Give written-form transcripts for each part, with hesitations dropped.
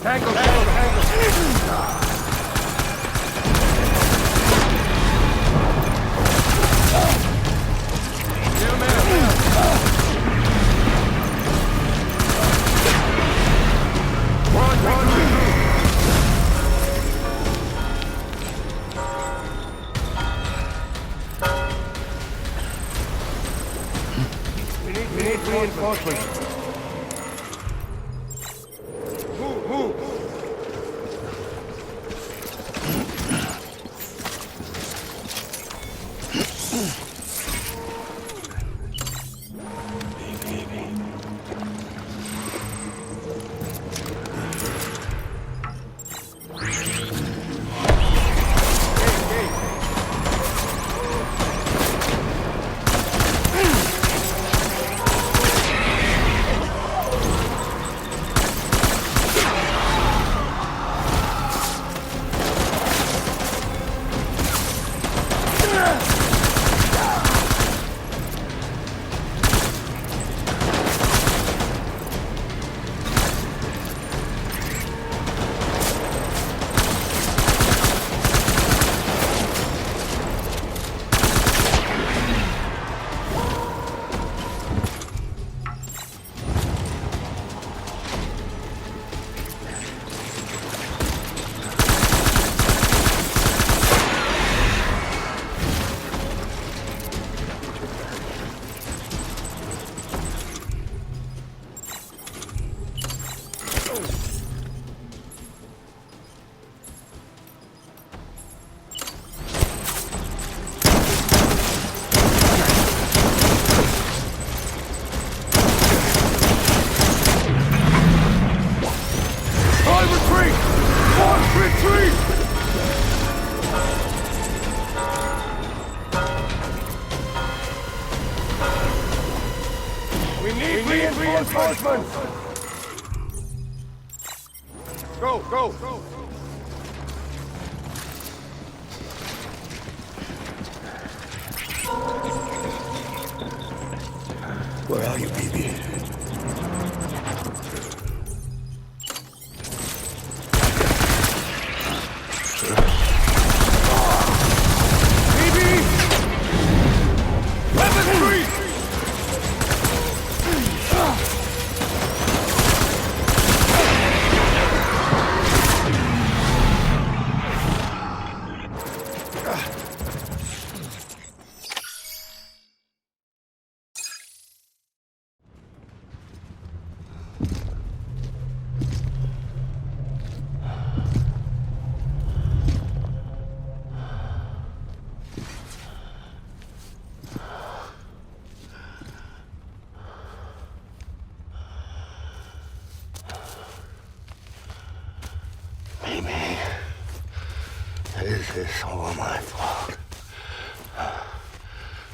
Tango, tango, tango. We need reinforcements. Move, move. We need reinforcements! Go, go, go! Where are you, baby? Mimi, this is all my fault.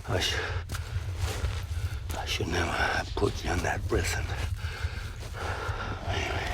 I should never have put you in that prison. Mimi.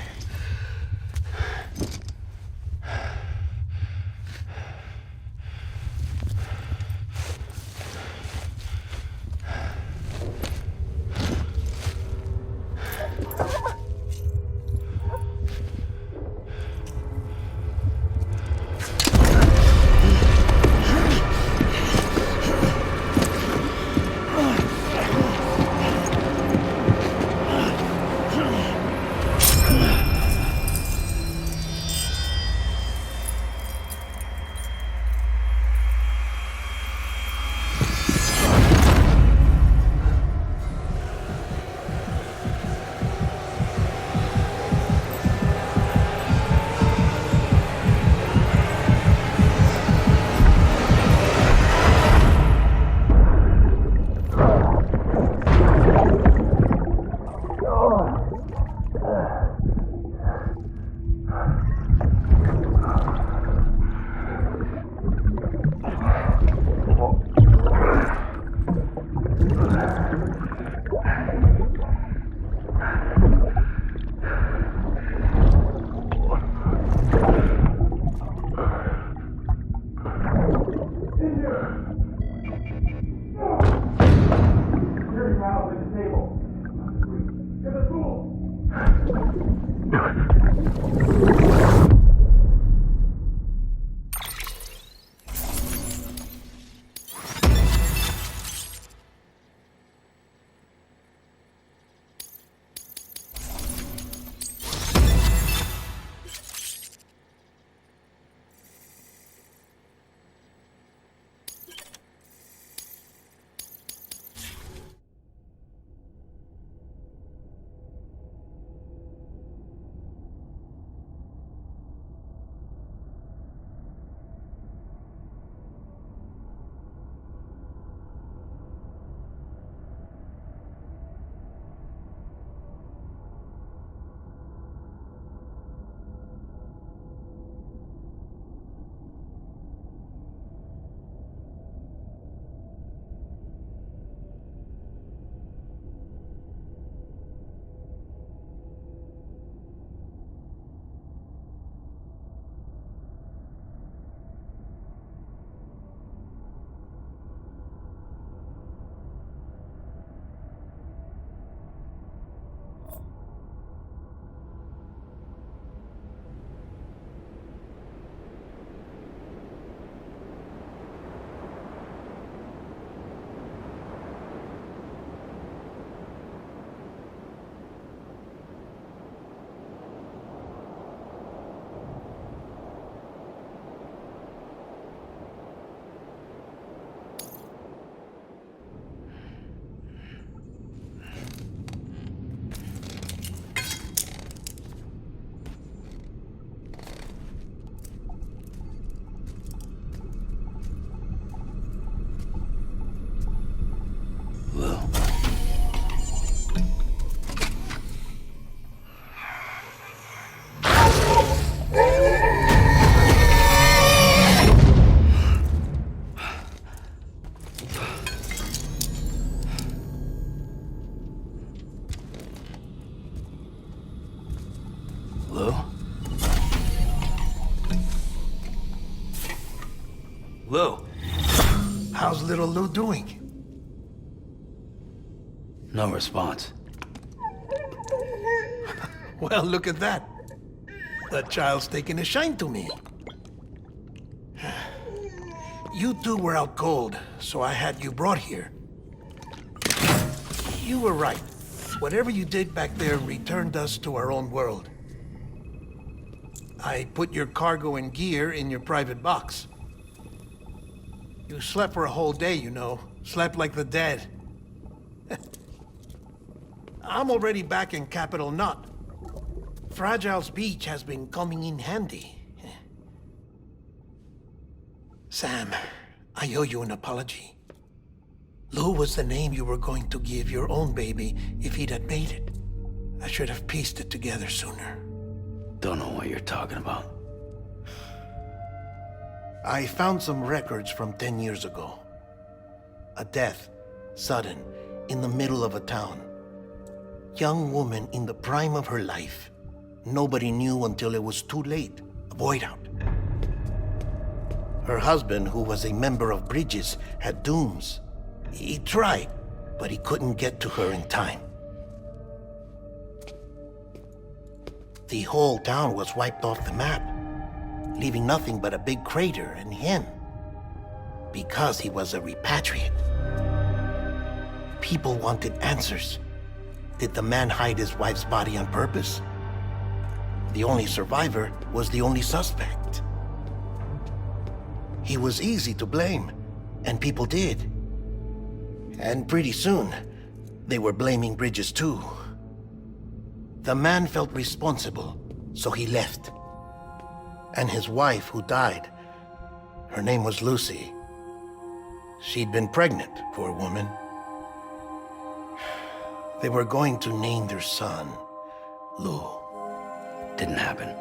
Lou? Lou? How's little Lou doing? No response. Well, look at that. The child's taking a shine to me. You two were out cold, so I had you brought here. You were right. Whatever you did back there returned us to our own world. I put your cargo and gear in your private box. You slept for a whole day, you know. Slept like the dead. I'm already back in Capital Knot. Fragile's beach has been coming in handy. Sam, I owe you an apology. Lou was the name you were going to give your own baby if he'd had made it. I should have pieced it together sooner. Don't know what you're talking about. I found some records from 10 years ago. A death, sudden, in the middle of a town. Young woman in the prime of her life. Nobody knew until it was too late. A void out. Her husband, who was a member of Bridges, had dooms. He tried, but he couldn't get to her in time. The whole town was wiped off the map, leaving nothing but a big crater and him. Because he was a repatriate. People wanted answers. Did the man hide his wife's body on purpose? The only survivor was the only suspect. He was easy to blame, and people did. And pretty soon, they were blaming Bridges too. The man felt responsible, so he left. And his wife, who died, her name was Lucy. She'd been pregnant, poor woman. They were going to name their son Lou. Didn't happen.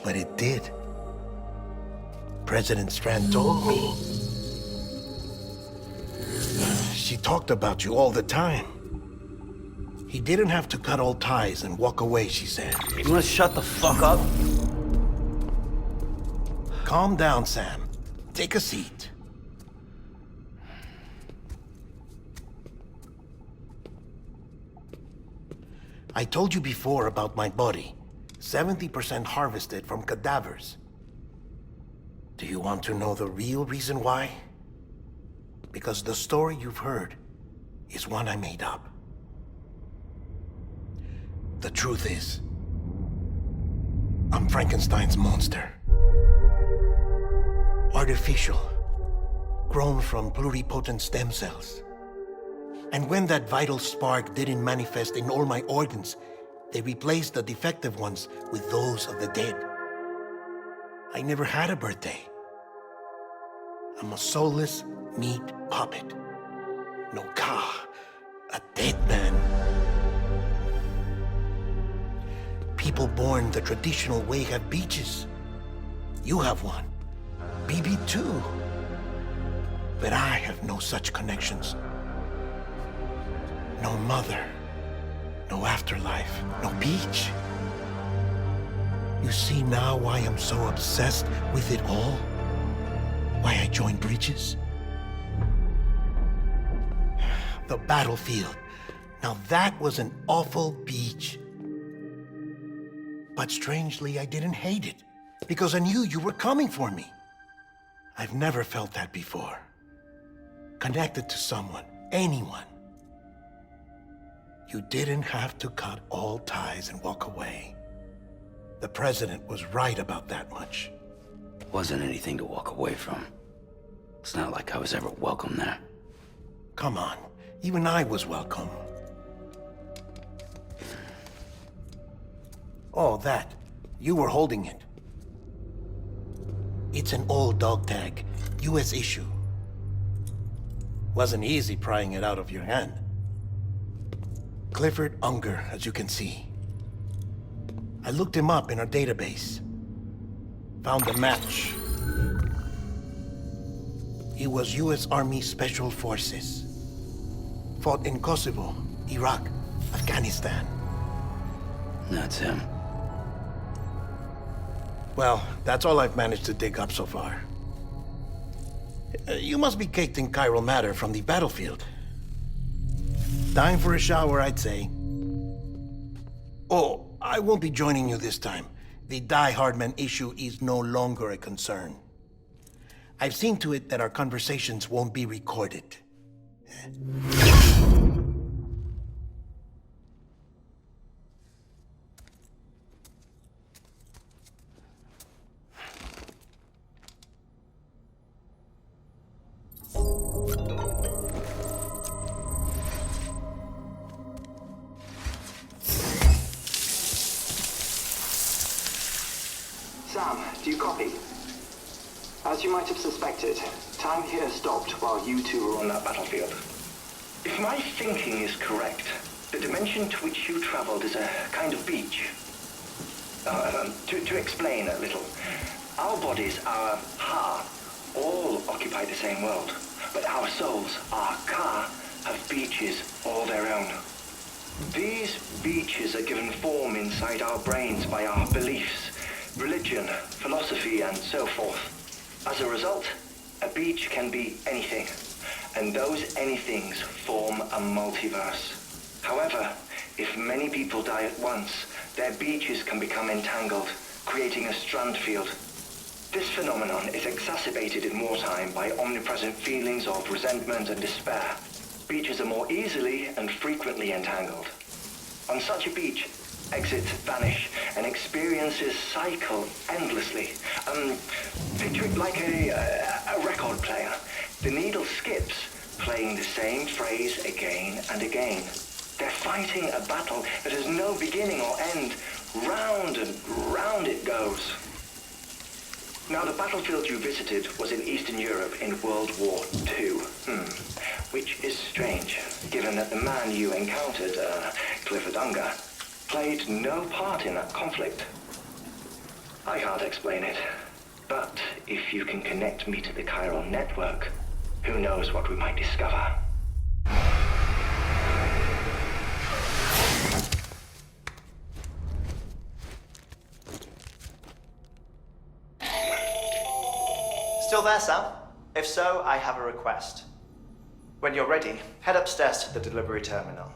But it did. President Strand told me. She talked about you all the time. He didn't have to cut all ties and walk away, she said. You wanna shut the fuck up? Calm down, Sam. Take a seat. I told you before about my body. 70% harvested from cadavers. Do you want to know the real reason why? Because the story you've heard is one I made up. The truth is, I'm Frankenstein's monster. Artificial, grown from pluripotent stem cells. And when that vital spark didn't manifest in all my organs, they replaced the defective ones with those of the dead. I never had a birthday. I'm a soulless meat puppet. No ka, a dead man. People born the traditional way have beaches. You have one. BB too. But I have no such connections. No mother. No afterlife. No beach. You see now why I'm so obsessed with it all? Why I joined Bridges? The battlefield. Now that was an awful beach. But strangely, I didn't hate it, because I knew you were coming for me. I've never felt that before. Connected to someone, anyone. You didn't have to cut all ties and walk away. The president was right about that much. Wasn't anything to walk away from. It's not like I was ever welcome there. Come on, even I was welcome. Oh, that. You were holding it. It's an old dog tag, US issue. Wasn't easy prying it out of your hand. Clifford Unger, as you can see. I looked him up in our database. Found a match. He was US Army Special Forces. Fought in Kosovo, Iraq, Afghanistan. That's him. Well, that's all I've managed to dig up so far. You must be caked in chiral matter from the battlefield. Time for a shower, I'd say. Oh, I won't be joining you this time. The Die Hardman issue is no longer a concern. I've seen to it that our conversations won't be recorded. Sam, do you copy? As you might have suspected, time here stopped while you two were on that battlefield. If my thinking is correct, the dimension to which you traveled is a kind of beach. To explain a little, our bodies, our Ha, all occupy the same world, but our souls, our Ka, have beaches all their own. These beaches are given form inside our brains by our beliefs, religion, philosophy, and so forth. As a result, a beach can be anything, and those anythings form a multiverse. However, if many people die at once, their beaches can become entangled, creating a strand field. This phenomenon is exacerbated in wartime by omnipresent feelings of resentment and despair. Beaches are more easily and frequently entangled. On such a beach, exits vanish and experiences cycle endlessly. Picture it like a record player. The needle skips, playing the same phrase again and again. They're fighting a battle that has no beginning or end. Round and round it goes. Now, the battlefield you visited was in Eastern Europe in World War II. Which is strange, given that the man you encountered, Clifford Unger, played no part in that conflict. I can't explain it, but if you can connect me to the chiral network, who knows what we might discover. Still there, Sam? If so, I have a request. When you're ready, head upstairs to the delivery terminal.